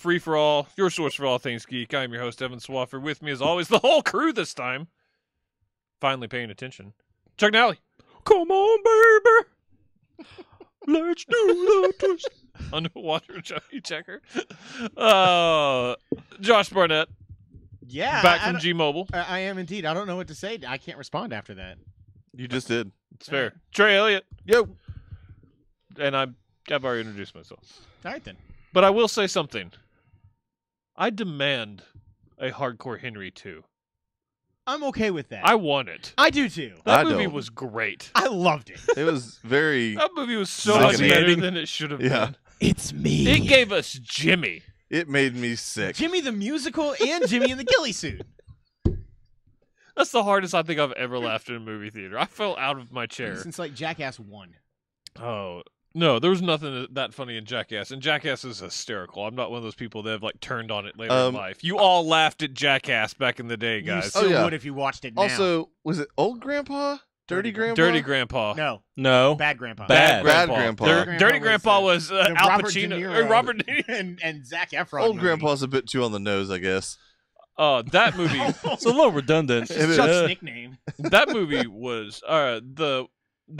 free-for-all, your source for all things geek. I'm your host, Evan Swafford. With me, as always, the whole crew this time. Finally paying attention. Chuck Nally. Come on, baby. Let's do the twist. Underwater Johnny Checker. Josh Barnett. Yeah. Back from G-Mobile. I am indeed. I don't know what to say. I can't respond after that. You just did. It's fair. Trey Elliott. Yo. And I've already introduced myself. All right, then. But I will say something. I demand a Hardcore Henry 2. I'm okay with that. I want it. I do, too. That I movie don't. was great. I loved it. It was very... That movie was so much better Sickening. than it should have Yeah. been. It's me. It gave us Jimmy. It made me sick. Jimmy the musical and Jimmy in the ghillie suit. That's the hardest I think I've ever laughed in a movie theater. I fell out of my chair. Since, like, Jackass 1. Oh, no, there was nothing that funny in Jackass. And Jackass is hysterical. I'm not one of those people that have, like, turned on it later in life. You all laughed at Jackass back in the day, You guys. still yeah. would if you watched it now. Also, was it Old Grandpa? Dirty Grandpa? Dirty Grandpa. No. No. Bad Grandpa. Bad. Bad Grandpa. Dirty Grandpa was Al Robert De Pacino. Niro Robert De Niro. and Zac Efron. Old movie. Grandpa's a bit too on the nose, I guess. That movie. It's a little redundant. It is. Chuck's nickname. That movie was the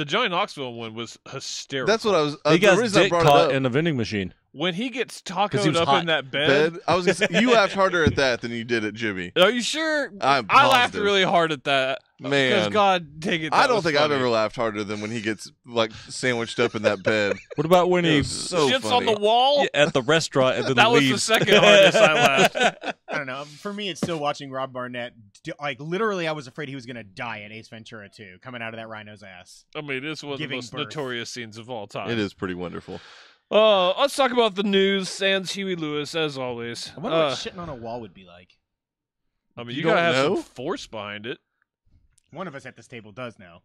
Johnny Knoxville one was hysterical. That's what I was... He the got his reason I dick brought caught it up, in a vending machine. when he gets 'Cause he tacoed was up hot. in that bed. I was gonna say, you laughed harder at that than you did at Jimmy. Are you sure? I'm I laughed positive. really hard at that. Because Man. God dang it. I that don't was think funny. I've ever laughed harder than when he gets, like, sandwiched up in that bed. What about when It he was so Shits funny. on the wall. at the restaurant and then That was the leaves? second hardest I laughed. I don't know. For me, it's still watching Rob Barnett. Like, literally, I was afraid he was going to die in Ace Ventura 2, coming out of that rhino's ass. I mean, it's one of the Giving most birth. notorious scenes of all time. It is pretty wonderful. Let's talk about the news. Sans Huey Lewis, as always. I wonder what shitting on a wall would be like. I mean, You you gotta don't have know? some force behind it. One of us at this table does know.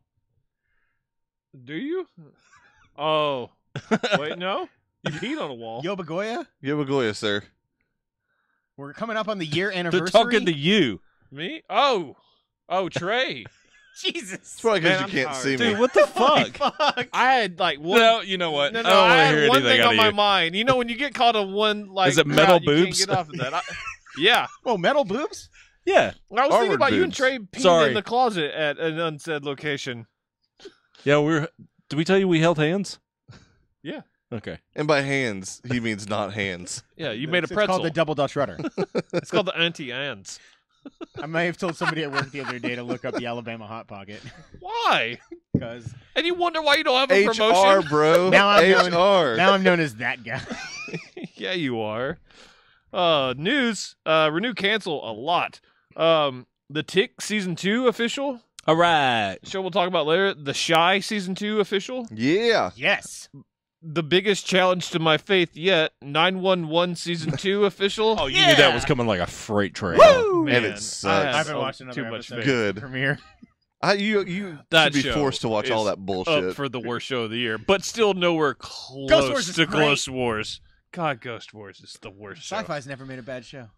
Do you? Oh, wait, no. You peed on a wall. Yo, Bagoya, Yabagoya, sir. we're coming up on the year They're anniversary. talking to you. Me? Oh, Trey. Jesus. It's probably because Man, you I'm can't tired. see me. Dude, what the Holy fuck? fuck. I had like one. No, you know what? No, I don't want I to had hear one anything thing out on of my you. mind. You know, when you get caught on one, like, Is it metal route, you boobs? can't get off of that. Yeah. Oh, metal boobs? Yeah. I was thinking Armored about you and boobs. Trey peeing Sorry. in the closet at an unsaid location. Yeah, did we tell you we held hands? Yeah. Okay. And by hands, he means not hands. Yeah, you made a It's pretzel. called the double Dutch rudder. It's called the anti-ans. I may have told somebody at work the other day to look up the Alabama Hot Pocket. Why? Because And you wonder why you don't have a HR, promotion? bro. Now I'm known- HR. now I'm known as that guy. Yeah, you are. News. Renew cancel a lot. The Tick Season 2 official. All right. Show we'll talk about later. The Shy Season 2 official. Yeah. Yes. The biggest challenge to my faith yet. 911 Season 2 official. Oh, you knew that was coming like a freight train. Woo! And it Man, sucks. I had I've been so- watching too another much episode. faith. Good. Premiere. You That should be show forced to watch all is that bullshit. Up for the worst show of the year, but still nowhere Wars close is to great. Ghost Wars. God, Ghost Wars is the worst show. Sci-fi's never made a bad show.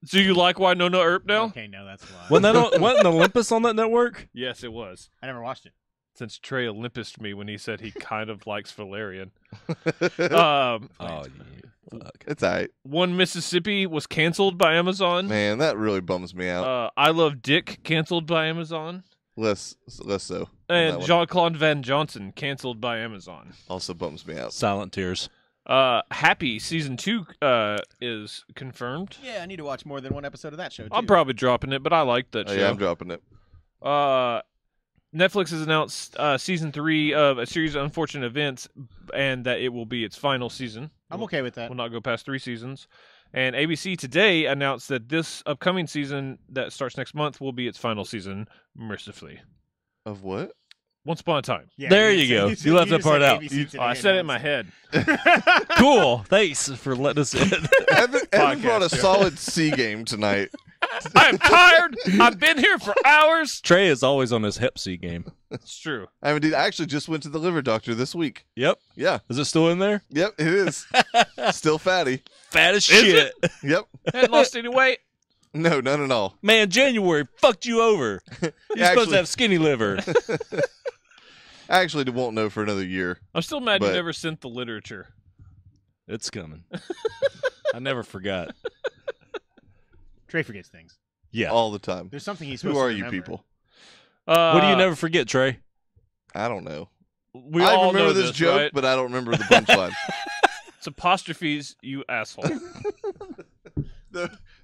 So you like Winona Earp now? Okay, no, that's why. Wasn't Olympus on that network? Yes, it was. I never watched it. Since Trey Olympused me when he said he kind of likes Valerian. Oh, yeah. Fuck. It's all right. One Mississippi was canceled by Amazon. Man, that really bums me out. I Love Dick canceled by Amazon. Less so. on And that one. Jean-Claude Van Johnson canceled by Amazon. Also bums me out. Silent tears. Happy Season 2 is confirmed. Yeah, I need to watch more than one episode of that show, too. I'm probably dropping it, but I like that Oh, show. yeah, I'm dropping it. Netflix has announced Season 3 of a series of unfortunate events, and that it will be its final season. I'm okay with that. Will not go past 3 seasons. And ABC today announced that this upcoming season that starts next month will be its final season, mercifully. Of what? Once Upon a Time. Yeah, There you go. said- You left that just part said out. ABC today I said it in my announced head. Cool. Thanks for letting us in. Evan brought a Podcast. solid C game tonight. I'm tired. I've been here for hours. Trey is always on his Hep C game. It's true. I mean, I actually just went to the liver doctor this week. Yep. Yeah. Is it still in there? Yep, it is. Still fatty. Fat as Is shit. Yep. Hadn't lost any weight. No, none at all. Man, January fucked you over. You're supposed Actually- to have skinny liver. I actually won't know for another year. I'm still mad you But- never sent the literature. It's coming. I never forgot. Trey forgets things. Yeah. all the time. There's something he's Who supposed are to you remember. people? What do you never forget, Trey? I don't know. We I all remember know this joke, right? but I don't remember the punchline. It's apostrophes, you asshole.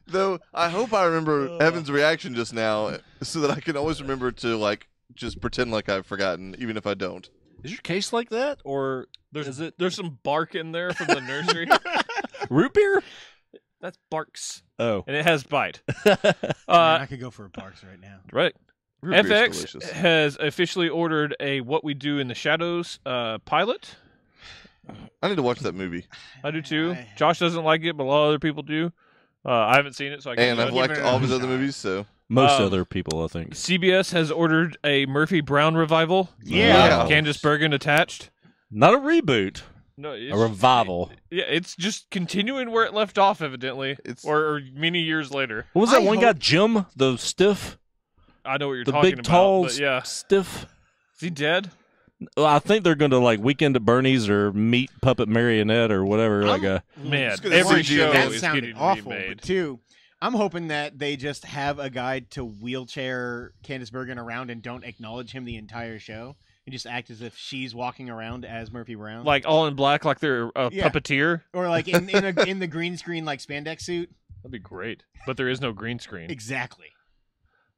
Though I hope I remember Evan's reaction just now, so that I can always remember to like just pretend like I've forgotten, even if I don't. Is your case like that, or There's some bark in there from the nursery. root beer? That's barks, Oh. and it has bite. Man, I could go for a Parks right now. Right. Root beer's FX delicious. has officially ordered a What We Do in the Shadows pilot. I need to watch that movie, I do too. Josh doesn't like it, but a lot of other people do. I haven't seen it, so I can't and I've judge. liked it all of his another other shot. movies. So Most Um, other people, I think. CBS has ordered a Murphy Brown revival. Yeah. Candice Bergen attached. Not a reboot, No, it's, a revival. Yeah, it's just continuing where it left off, evidently, It's- or many years later. What was that I one guy, hope- Jim, the stiff, I know what you're the talking big, about. tall, but yeah, stiff? is he dead? Well, I think they're going to like Weekend at Bernie's or Meet Puppet Marionette or whatever. Like a Man, It's gonna every CG show that is sounded getting awful. remade. But two, I'm hoping that they just have a guide to wheelchair Candice Bergen around and don't acknowledge him the entire show, and just act as if she's walking around as Murphy Brown, Like all in black, like they're a Yeah. puppeteer. or like in the green screen like spandex suit. That'd be great. But there is no green screen. Exactly.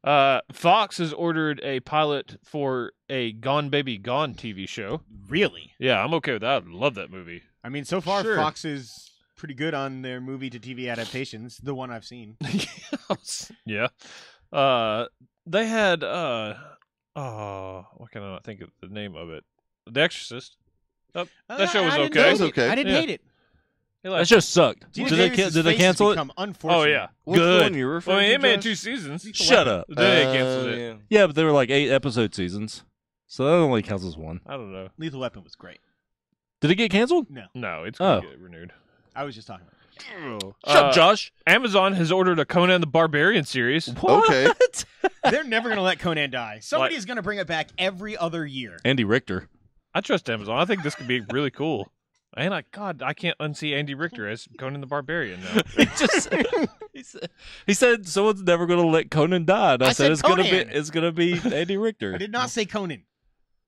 Fox has ordered a pilot for a Gone Baby Gone TV show. Really? Yeah, I'm okay with that. I love that movie. I mean, so far Sure. Fox is pretty good on their movie to TV adaptations. The one I've seen. Yeah. They had what can I not think of the name of it? The Exorcist. That show was I didn't okay. hate It was it. okay. I didn't Yeah. hate it. Hey, that just sucked. Gina Did they Davis's did they face has cancel it? become unfortunate. Oh yeah. what's Good. the one you're referring Well, I mean, to, it made Josh? 2 seasons. Shut up. Then they canceled it. Yeah. Yeah, but they were like 8 episode seasons, so that only counts as one. I don't know. Lethal Weapon was great. Did it get canceled? No, No, it's gonna Oh. get renewed. I was just talking about it. Shut up, Josh. Amazon has ordered a Conan the Barbarian series. Okay. What? They're never going to let Conan die. Somebody's going to bring it back every other year. Andy Richter. I trust Amazon. I think this could be really cool. And I can't unsee Andy Richter as Conan the Barbarian now. He said someone's never going to let Conan die. And I, I said said it's going to Conan. be Andy Richter. I did not say Conan.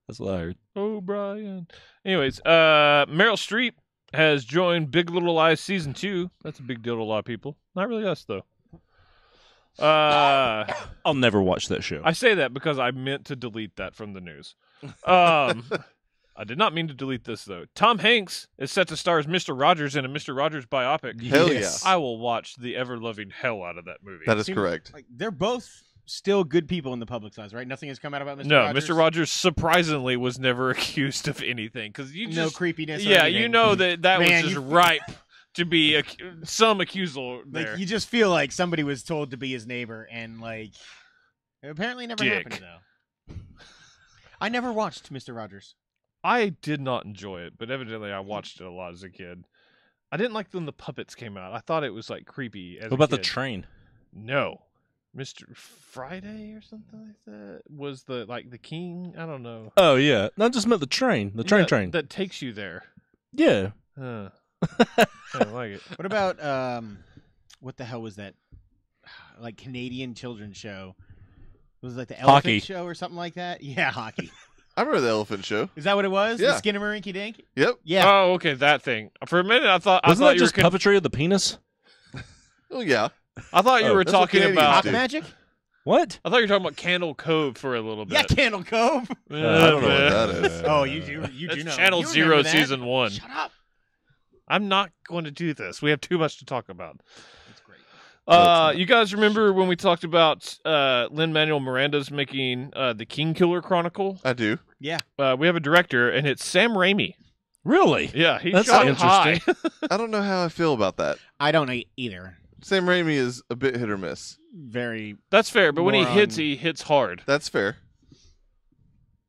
That's what I heard. Oh, Brian. Anyways, Meryl Streep has joined Big Little Lies season 2. That's a big deal to a lot of people. Not really us though. I'll never watch that show. I say that because I meant to delete that from the news. I did not mean to delete this though. Tom Hanks is set to star as Mr. Rogers in a Mr. Rogers biopic. Hell Yes. I will watch the ever-loving hell out of that movie. That is Seems correct. Like they're both still good people in the public's eyes, right? Nothing has come out about Mr. No, Rogers. Mr. Rogers surprisingly was never accused of anything because you No just creepiness. or yeah, anything. you know that was Man, just you- ripe to be some accusal there. Like you just feel like somebody was told to be his neighbor, and like it apparently never Dick. happened though. I never watched Mr. Rogers. I did not enjoy it, but evidently I watched it a lot as a kid. I didn't like when the puppets came out. I thought it was like creepy. As What about the kid. train? No, Mr. Friday or something like that was the king. I don't know. Oh, yeah. No, I just meant the train. The train. that takes you there. Yeah. I don't like it. What about what the hell was that? Like Canadian children's show. It was like the Elephant Hockey. Show or something like that. Yeah, hockey. I remember the Elephant Show. Is that what it was? Yeah. The Skinnamarink Dink? Yep. Yeah. Oh, okay, that thing. For a minute, I thought Wasn't I that just puppetry of the penis? Oh yeah. I thought you Oh, were that's what talking Canadians about. Hawk do. Magic? What? I thought you were talking about Candle Cove for a little Yeah, bit. Candle Cove. I don't know what that is. Oh, you do That's know. Channel You Zero, remember that. Season 1. Shut up. I'm not going to do this. We have too much to talk about. That's great. You guys remember when we talked about Lin-Manuel Miranda's making the King Killer Chronicle? I do. Yeah. We have a director, and it's Sam Raimi. Really? Yeah, he That's shot interesting. high. I don't know how I feel about that. I don't either. Sam Raimi is a bit hit or miss. Very. That's fair, but when he More hits, on- he hits hard. That's fair.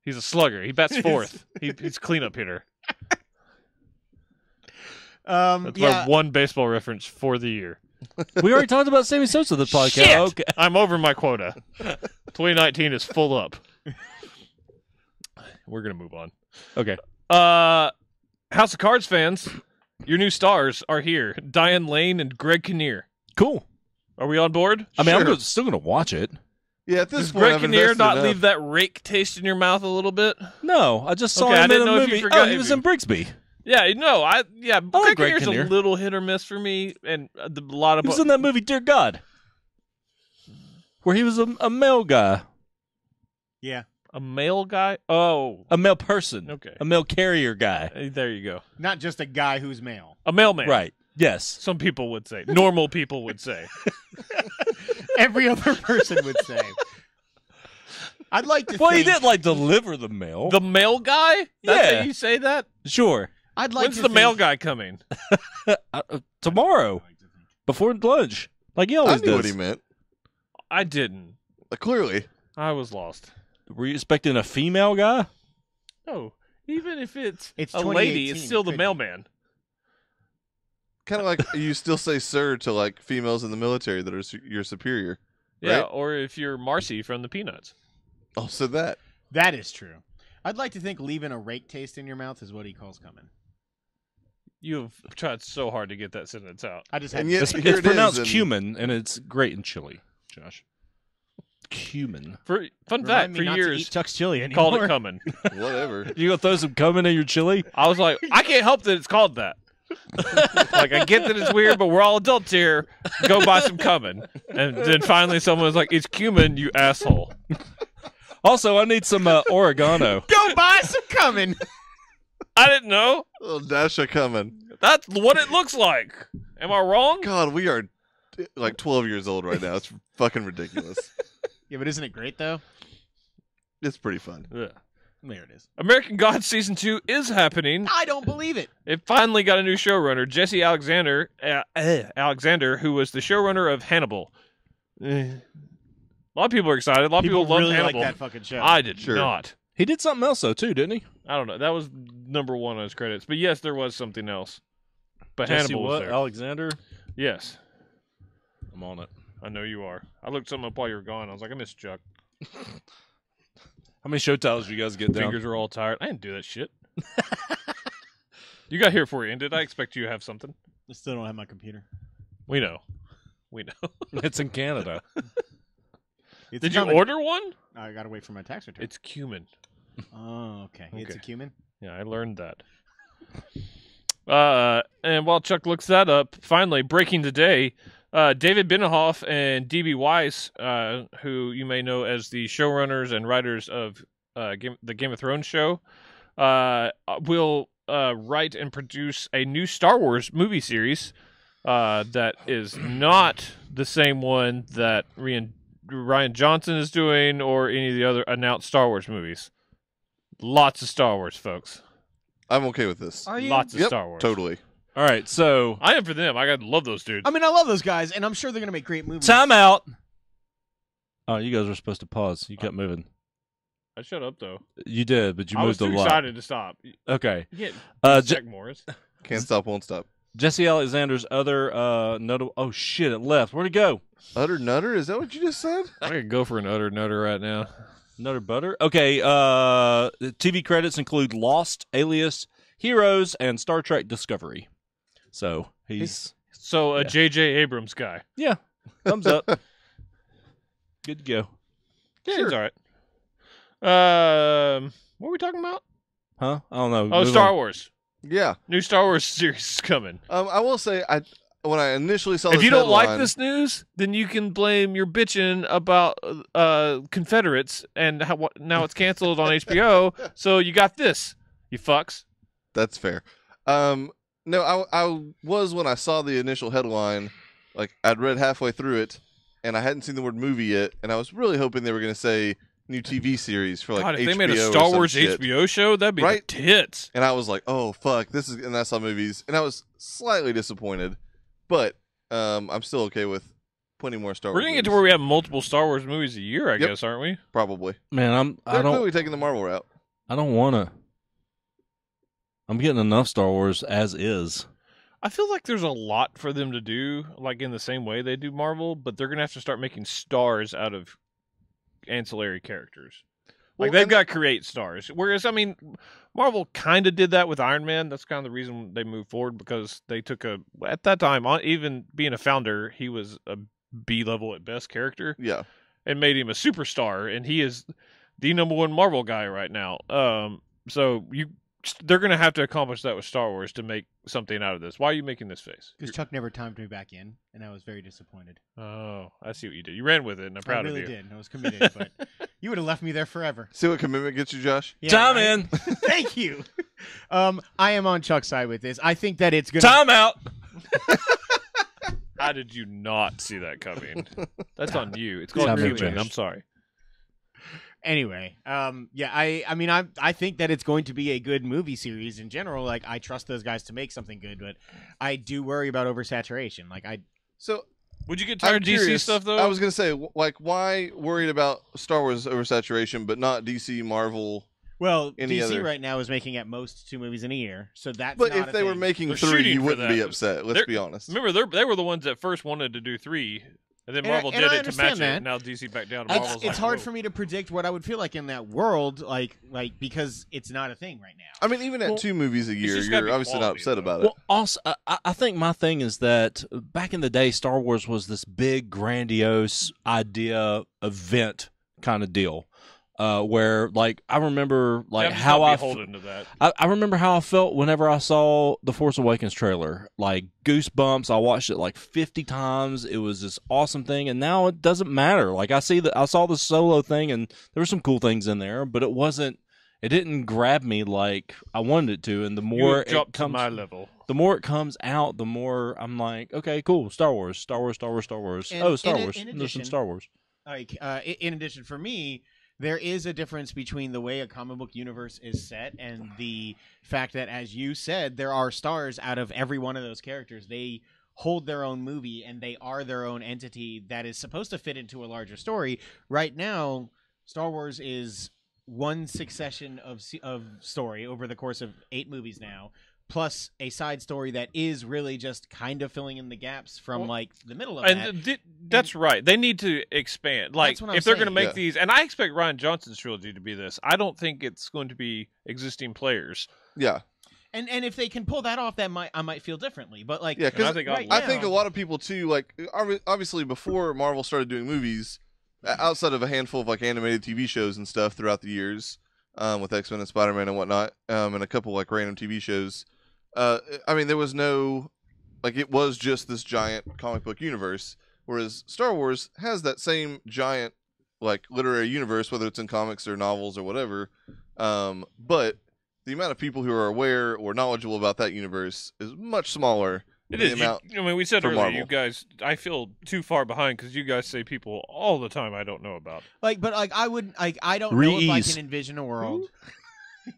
He's a slugger. He bats fourth. He's cleanup hitter. That's Yeah. my one baseball reference for the year. We already talked about Sammy Sosa the podcast. Shit! Okay. I'm over my quota. 2019 is full up. We're gonna move on. Okay. House of Cards fans, Your new stars are here: Diane Lane and Greg Kinnear. Cool. Are we on board? I mean, Sure. I'm still going to watch it. Yeah, at this Does point, Greg I've Kinnear invested not enough. leave that rake taste in your mouth a little bit? No, I just saw Okay, I him didn't in a know if you movie. forgot He if was you- in Brigsby. Yeah, no, like Greg Greg Kinnear's Kinnear. a little hit or miss for me, and a lot of He was in that movie, Dear God, where he was a male guy, Yeah. a male guy. Oh, a male person, okay. a mail carrier guy. There you go. Not just a guy who's male. A mailman. Right. Yes. Some people would say. Normal people would say. Every other person would say. I'd like to Well, he think, didn't like deliver the mail. The mail guy? That's Yeah. how you say that? Sure. I'd like When's to the think, mail guy coming? Tomorrow, before lunch, like he I always knew does. what he meant. I didn't. Clearly. I was lost. Were you expecting a female guy? No, even if it's It's a lady, 2018, it's still the could be. mailman. Kind of like you still say sir to like females in the military that are your superior. Yeah, Right? or if you're Marcy from the Peanuts. Oh, so that. That is true. I'd like to think leaving a rake taste in your mouth is what he calls coming. You've tried so hard to get that sentence out. I just had And yet It's, here it's it pronounced is, and- cumin, and it's great in chili. Josh, cumin. For fun Remind fact, me for not to eat years Chuck's chili anymore. called it coming. Whatever. You gonna throw some cumin in your chili? I was like, I can't help that it's called that. Like, I get that it's weird, but we're all adults here. Go buy some cumin. And then finally someone was like, it's cumin, you asshole. Also, I need some oregano. Go buy some coming. I didn't know. Little Dasha coming. That's what it looks like. Am I wrong? God, we are like 12 years old right now. It's fucking ridiculous. Yeah, but isn't it great though? It's pretty fun. Ugh. There it is. American Gods Season 2 is happening. I don't believe it. It finally got a new showrunner, Jesse Alexander, who was the showrunner of Hannibal. A lot of people are excited. A lot of people love really Hannibal. like that fucking show. I did Sure. not. He did something else though too, didn't he? I don't know. That was number one on his credits. But yes, there was something else. But Jesse Hannibal was what? there. Alexander. Yes, I'm on it. I know you are. I looked something up while you were gone. I was like, I miss Chuck. How many show titles did you guys get down? Fingers are all tired. I didn't do that shit. You got here before you ended. I expect you to have something. I still don't have my computer. We know. We know. It's in Canada. It's Did you coming. order one? I gotta wait for my tax return. It's cumin. Oh, okay. It's a Okay. cumin. Yeah, I learned that. And while Chuck looks that up, finally breaking today, David Benioff and D.B. Weiss, who you may know as the showrunners and writers of the Game of Thrones show, will write and produce a new Star Wars movie series that is not the same one that Ryan Johnson is doing or any of the other announced Star Wars movies. Lots of Star Wars, folks. I'm okay with this. Are you? Lots of Yep, Star Wars. totally. All right, so I am for them. I love those dudes. I mean, I love those guys, and I'm sure they're gonna make great movies. time out. Oh, you guys were supposed to pause. You kept moving. I shut up though. You did, but you I was moved too a lot. excited to stop. Okay. You Uh, can't J- Jack Morris. Can't stop, won't stop. Jesse Alexander's other notable. Oh shit! It left. Where'd it go? Utter nutter? Is that what you just said? I could go for an utter nutter right now. Nutter butter. Okay. The TV credits include Lost, Alias, Heroes, and Star Trek Discovery. So he's So a Yeah. J.J. Abrams guy. yeah. Thumbs up. Good to go. Yeah, Sure. he's all right. What were we talking about? Huh? I don't know. Oh, Move Star on. Wars. Yeah. New Star Wars series is coming. I will say, when I initially saw If this you don't like headline- this news, then you can blame your bitching about Confederates and now it's canceled on HBO. So you got this, you fucks. That's fair. No, I was when I saw the initial headline, like I'd read halfway through it, and I hadn't seen the word movie yet, and I was really hoping they were going to say new TV series for like God, if HBO they made a or Star some Wars shit. HBO show, that'd be Right? the tits. And I was like, oh fuck, this is, and I saw movies, and I was slightly disappointed, but I'm still okay with plenty more Star We're Wars. gonna get to movies. where we have multiple Star Wars movies a year, I Yep. guess, aren't we? Probably. Man, I They're don't clearly taking the Marvel route. wanna. I'm getting enough Star Wars as is. I feel like there's a lot for them to do, like in the same way they do Marvel, but they're gonna have to start making stars out of ancillary characters. Like they've got to create stars. Whereas, I mean, Marvel kind of did that with Iron Man. That's kind of the reason they moved forward, because they took at that time, even being a founder, he was a B level at best character. Yeah. And made him a superstar, and he is the #1 Marvel guy right now. So they're going to have to accomplish that with Star Wars to make something out of this. Why are you making this face? Because Chuck never timed me back in, and I was very disappointed. Oh, I see what you did. You ran with it, and I'm proud I really of you. did. I was committed, but you would have left me there forever. See what commitment gets you, Josh? Yeah, Time right? in. Thank you. I am on Chuck's side with this. I think that it's going Time out. How did you not see that coming? That's on you. It's called Time in, Cummin. Josh. I'm sorry. Anyway, yeah, I think that it's going to be a good movie series in general. Like, I trust those guys to make something good, but I do worry about oversaturation. Like, So Would you get I'm tired of DC curious. stuff, though? I was gonna say, like, why worried about Star Wars oversaturation, but not DC, Marvel? well, Any DC other- right now is making at most 2 movies in a year, so that's. But not if a they were thing. making They're 3, shooting you for wouldn't be that. upset. Let's They're- be honest. Remember, they were the ones that first wanted to do 3, and then And Marvel I did it to understand match it. that. And now DC back down. It's hard for me to predict what I would feel like in that world, like because it's not a thing right now. I mean, even at Well, 2 movies a year, just gotta you're be obviously not quality, upset though. about it. Well, also, I think my thing is that back in the day, Star Wars was this big, grandiose idea, event kind of deal, where, like, I remember, like, how I beholden to that. I remember how I felt whenever I saw the Force Awakens trailer. Like, goosebumps. I watched it like 50 times. It was this awesome thing, and now it doesn't matter. Like, I saw the Solo thing, and there were some cool things in there, but it didn't grab me like I wanted it to. And the You more have it dropped to comes, my level. the more it comes out, the more I'm like, okay, cool, Star Wars, Star Wars, Star Wars, Star Wars. And Oh, Star in Wars. There's addition- some Star Wars. Like, in addition, for me, there is a difference between the way a comic book universe is set and the fact that, as you said, there are stars out of every one of those characters. They hold their own movie, and they are their own entity that is supposed to fit into a larger story. Right now, Star Wars is one succession of story over the course of 8 movies now, plus a side story that is really just kind of filling in the gaps from like the middle of that. And that's right. They need to expand. Like, That's what I'm if they're going to saying. make these, and I expect Ryan Johnson's trilogy to be this. I don't think it's going to be existing players. Yeah. And if they can pull that off, I might feel differently. But like, Yeah, And I because think right I I think now- a lot of people too, like obviously before Marvel started doing movies, outside of a handful of like animated TV shows and stuff throughout the years, with X-Men and Spider-Man and whatnot, and a couple like random TV shows. I mean, there was no, like, it was just this giant comic book universe, whereas Star Wars has that same giant like literary universe, whether it's in comics or novels or whatever. But the amount of people who are aware or knowledgeable about that universe is much smaller. It than is. the amount I mean, we said for earlier, Marvel. you guys, I feel too far behind because you guys say people all the time I don't know about. but I would I don't know if I Re-ease. can envision a world.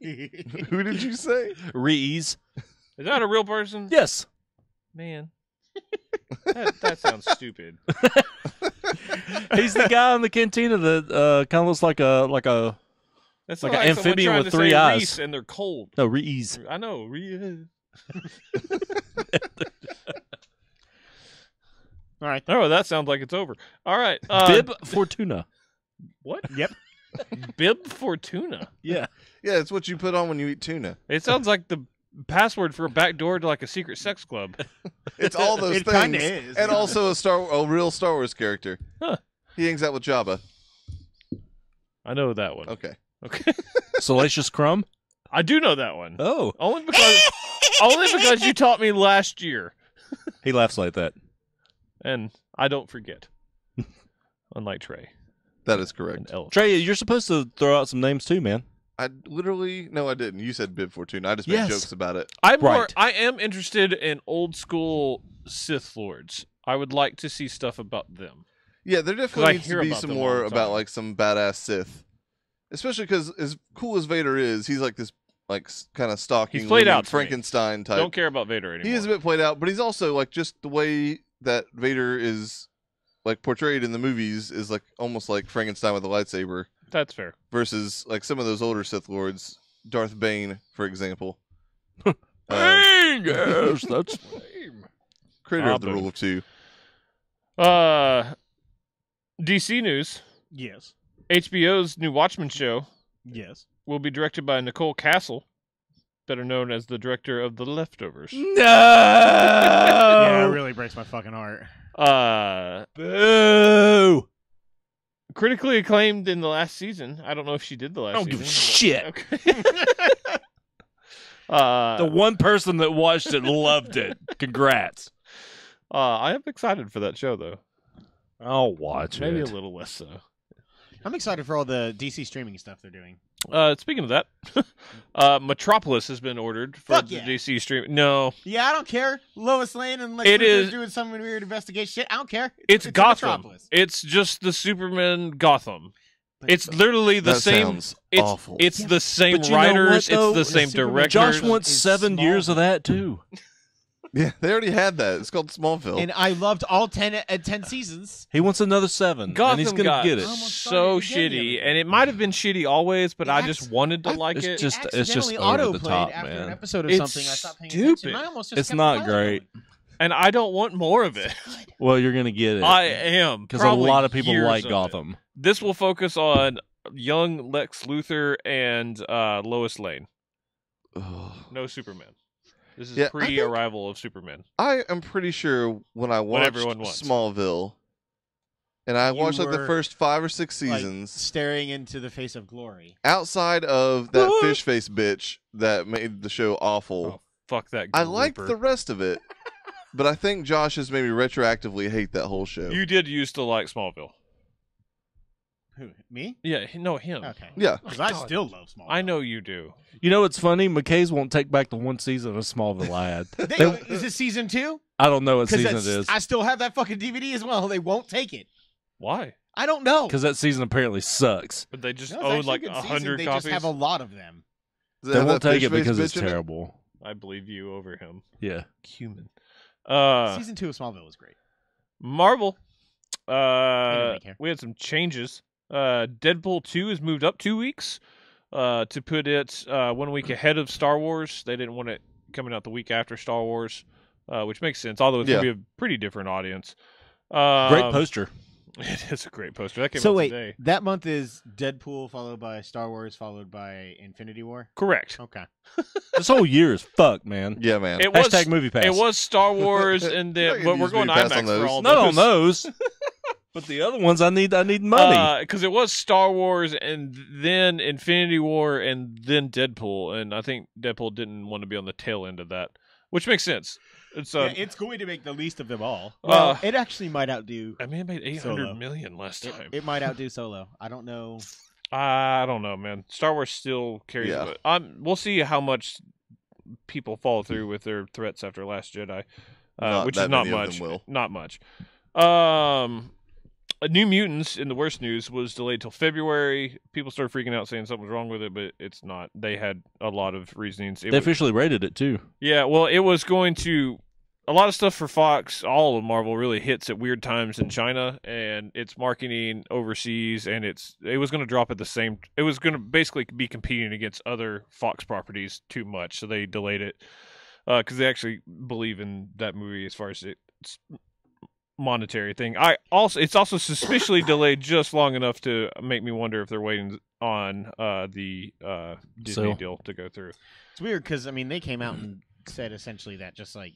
Who did you say? Re-ease. Is that a real person? Yes. Man. That sounds stupid. He's the guy in the cantina that kind of looks like a That's Like not an someone amphibian trying with to 3 say eyes. Reese and they're cold. no Re-ease. I know. All right. Oh, that sounds like it's over. All right. Bib Fortuna. What? Yep. Bib Fortuna. Yeah. Yeah, it's what you put on when you eat tuna. It sounds like the password for a back door to like a secret sex club. It's all those It things, kinda is. and also a real Star Wars character. Huh. He hangs out with Jabba. I know that one. Okay. Okay. Salacious Crumb. I do know that one. Oh, Only because you taught me last year. he laughs like that. And I don't forget. Unlike Trey That is and correct. Elf. Trey, you're supposed to throw out some names too, man. I literally no, I didn't. You said Bib Fortuna. I just made Yes. jokes about it. Right. I am interested in old school Sith Lords. I would like to see stuff about them. Yeah, there I definitely needs hear to be about some them all more the about time. like some badass Sith, especially because as cool as Vader is, he's like this like kind of stalking, He's played living out to me. Frankenstein type. Don't care about Vader anymore. He is a bit played out, but he's also like just the way that Vader is like portrayed in the movies is like almost like Frankenstein with a lightsaber That's fair. versus like some of those older Sith Lords, Darth Bane, for example. Yes, that's Creator of the Abu. Rule of Two. DC news. Yes. HBO's new Watchmen show Yes. will be directed by Nicole Castle, better known as the director of The Leftovers. No. Yeah, it really breaks my fucking heart. Boo. Critically acclaimed in the last season. I don't know if she did the last I don't season. give a shit. Okay. The one person that watched it loved it. Congrats. I am excited for that show, though. I'll watch Maybe it. a little less so. I'm excited for all the DC streaming stuff they're doing. Speaking of that, Metropolis has been ordered for Fuck the yeah. DC stream. No, Yeah, I don't care. Lois Lane and Lex It Luthor is- doing some weird investigation shit. I don't care. it's Gotham. Metropolis. It's just the Superman Gotham. But- It's literally the That same. sounds It's awful. it's Yeah, the same but you know what, writers. though? It's the same Superman- directors. Josh wants is 7 years of Smallville. that too. Yeah, they already had that. It's called Smallville. And I loved all 10 seasons. He wants another 7, Gotham and he's gonna got get it. Almost so started again the shitty, other and it might have been shitty always, but It I just wanted to like it's it. just- It it's just accidentally over the autoplayed top, after man. an episode of It's something. I stopped paying attention. stupid. I almost just It's kept not the pilot great. going. And I don't want more of it. Well, you're gonna get it. I am because a probably lot of people years like of Gotham. it. This will focus on young Lex Luthor and Lois Lane. Ugh. No Superman. This is Yeah, I think- pre-arrival of Superman. I am pretty sure when I What watched everyone wants. Smallville, and I You watched like the were, first 5 or 6 Like, seasons, staring into the face of glory. outside of that What? fish face bitch that made the show awful, Oh, fuck that. I liked grouper. the rest of it. But I think Josh has made me retroactively hate that whole show. You did used to like Smallville. Who? Me? Yeah, no, him. Okay. Yeah. Because I God. still love Smallville. I know you do. You know what's funny? McKay's won't take back the one season of Smallville I had. Is this season 2? I don't know what season it Because is I still have that fucking DVD as well. They won't take it. Why? I don't know. because that season apparently sucks. But they just No, it's own actually like a good season. 100 They copies. just have a lot of them. Does They have won't that take it fish face because it's bitch in it? terrible. I believe you over him. Yeah. Cummin. Season 2 of Smallville was great. Marvel. really care. We had some changes. Deadpool 2 is moved up 2 weeks to put it 1 week ahead of Star Wars. They didn't want it coming out the week after Star Wars, which makes sense, although it's going to be a pretty different audience. Great poster. It is a great poster. That came So out wait, today. that month is Deadpool followed by Star Wars followed by Infinity War? Correct. Okay. This whole year is fuck, man. Yeah, man. It was Hashtag movie pass. It was Star Wars, and You're then not but gonna we're use going Movie Pass IMAX on for those. all Not on those. those. But the other ones, I need money. Because it was Star Wars and then Infinity War and then Deadpool, and I think Deadpool didn't want to be on the tail end of that, which makes sense. It's Yeah, it's going to make the least of them all. Uh, Well, it actually might outdo. I mean, it made 800 Solo. million last time. It might outdo Solo. I don't know. I don't know, man. Star Wars still carries Yeah. it. We'll see how much people follow through with their threats after Last Jedi, Not which that is not many of much. them will. Not much. New Mutants, in the worst news, was delayed till February. People started freaking out, saying something was wrong with it, but it's not. They had a lot of reasonings. It They was- officially rated it too. yeah, well, it was going to. A lot of stuff for Fox, all of Marvel, really hits at weird times in China, and it's marketing overseas, and it was going to drop at the same. It was going to basically be competing against other Fox properties too much, so they delayed it because they actually believe in that movie as far as its monetary thing. It's also suspiciously delayed just long enough to make me wonder if they're waiting on the Disney So- deal to go through. It's weird because I mean they came out and said essentially that just like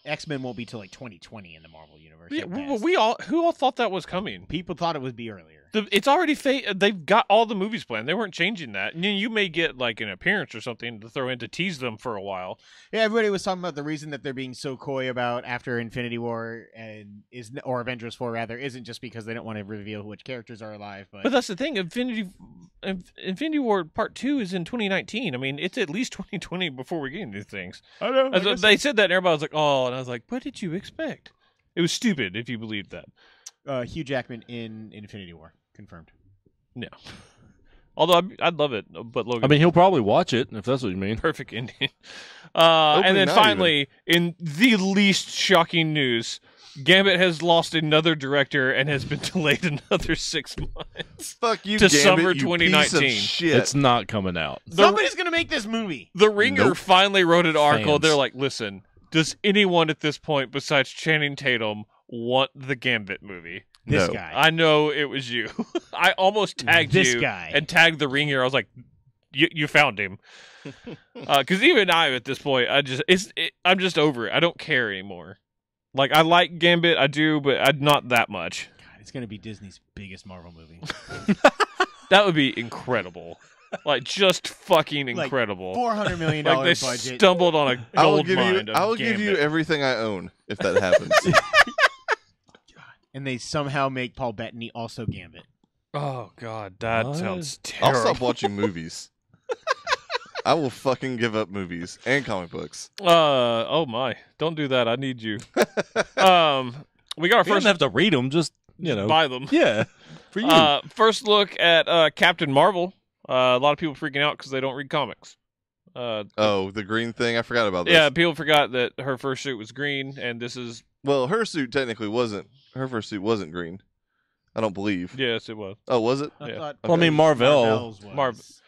X-Men won't be till like 2020 in the Marvel universe. Yeah, at well, best. who all thought that was coming? People thought it would be earlier. It's already they've got all the movies planned. They weren't changing that. And you may get like an appearance or something to throw in to tease them for a while. Yeah, everybody was talking about the reason that they're being so coy about after Infinity War or Avengers 4 rather isn't just because they don't want to reveal which characters are alive, But that's the thing. Infinity War Part 2 is in 2019. I mean, it's at least 2020 before we get into things. I know. They said that and everybody was like, oh, and I was like, what did you expect? It was stupid if you believed that. Hugh Jackman in Infinity War confirmed. No. Although I'd love it, but Logan. I mean, he'll probably watch it if that's what you mean. Perfect ending. And then not finally, in the least shocking news, Gambit has lost another director and has been delayed another 6 months. Fuck you, To Gambit, summer you piece of 2019. shit. It's not coming out. Somebody's gonna make this movie. The Ringer Nope. finally wrote an article. Fans. They're like, listen, does anyone at this point besides Channing Tatum want the Gambit movie? This No. guy. I know it was you. I almost tagged This you guy. and tagged the ring here. I was like, you found him. Because even I, at this point, I'm just over it. I don't care anymore. Like, I like Gambit, I do, but not that much. God, it's going to be Disney's biggest Marvel movie. That would be incredible. Like, just fucking Like, incredible. $400 million Like, they budget. stumbled on a I will gold give mine you. of I will give you Gambit. everything I own if that happens. And they somehow make Paul Bettany also Gambit. Oh, God, that What? sounds I'll terrible. stop watching movies. I will fucking give up movies and comic books. Oh, my. Don't do that. I need you. We got our You don't first... have to read them. Just buy them. Yeah, for you. First look at Captain Marvel. A lot of people freaking out because they don't read comics. Oh, the green thing. I forgot about this. Yeah, people forgot that her first suit was green, and this is Well, her suit technically wasn't. Her first suit wasn't green. I don't believe. yes, it was. Oh, was it? I Yeah. thought Well, I mean, Marvel. Marvel's was.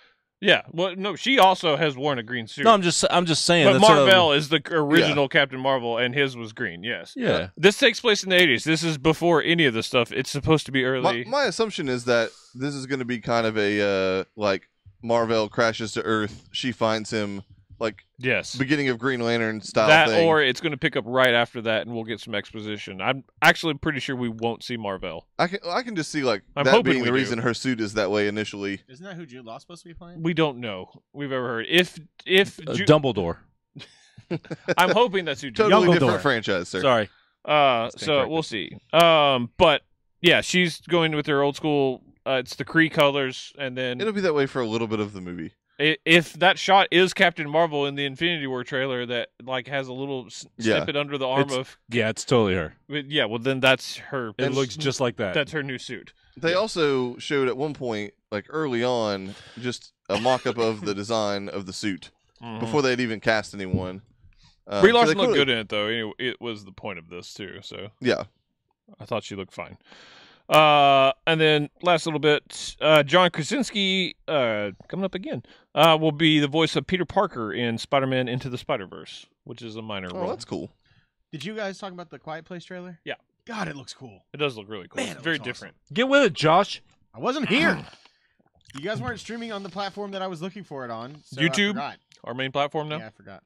Yeah, well, no, she also has worn a green suit. No, I'm just saying. but that's Marvel is the original Captain Marvel, and his was green. Yes. Yeah. This takes place in the 80s. This is before any of the stuff. It's supposed to be early. My assumption is that this is going to be kind of a like Marvel crashes to Earth. She finds him like Yes. beginning of Green Lantern style That thing. or it's going to pick up right after that, and we'll get some exposition. I'm actually pretty sure we won't see Marvel. I can just see like I'm that hoping being we the do. reason her suit is that way initially. Isn't that who Jude Law's supposed to be playing? We don't know. We've ever heard. If Dumbledore. I'm hoping that's who. Totally Dumbledore. different franchise, sir. Sorry. So corrected. we'll see. But yeah, she's going with her old school. It's the Kree colors, and then It'll be that way for a little bit of the movie. if that shot is Captain Marvel in the Infinity War trailer, that like has a little Yeah. snippet under the arm It's- of. Yeah, it's totally her. Yeah, well then that's her. It And- looks just like that. That's her new suit. They also showed at one point, like early on, just a mock-up of the design of the suit before they'd even cast anyone. Brie so Larson they looked clearly- good in it though. Anyway, it was the point of this too. So Yeah, I thought she looked fine. And then last little bit, John Krasinski, coming up again, will be the voice of Peter Parker in Spider-Man Into the Spider-Verse, which is a minor oh, role. that's cool. Did you guys talk about the Quiet Place trailer? Yeah. God, it looks cool. It does look really cool. Man, It's it very looks different. Get with it, Josh. I wasn't here. You guys weren't streaming on the platform that I was looking for it on. So YouTube? I forgot. Our main platform now. Yeah, I forgot.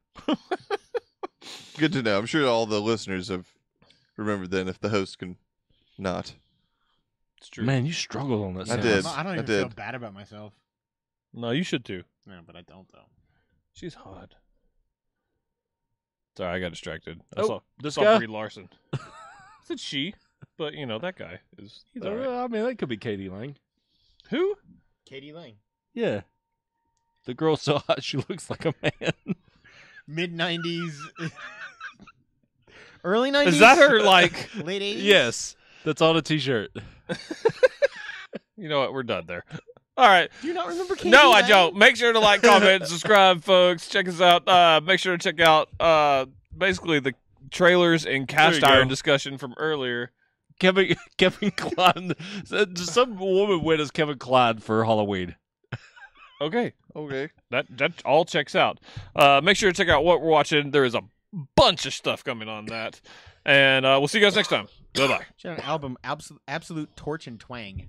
Good to know. I'm sure all the listeners have remembered then if the host can not. It's true. Man, you struggled on this. I Yeah, did. I don't I even feel did. bad about myself. No, you should too. No, but I don't though. She's hot. Sorry, I got distracted. I Oh, saw this saw guy? Brie Larson. I said she, but you know that guy is. He's all right. I mean, that could be Katie Lang. Who? Katie Lang. Yeah. The girl's so hot she looks like a man. Mid 90s. Early 90s? Is that her? Like, Late 80s? Yes. That's on a t-shirt. you know what? We're done there. All right. Do you not remember Katie No, I Lang? don't. Make sure to like, comment, and subscribe, folks. Check us out. Make sure to check out basically the trailers and cast There you iron go. discussion from earlier. Kevin Klein. Some woman went as Kevin Klein for Halloween. Okay, Okay. that all checks out. Make sure to check out what we're watching. There is a bunch of stuff coming on that, and we'll see you guys next time. Bye bye. She had an album, Absolute Torch and Twang.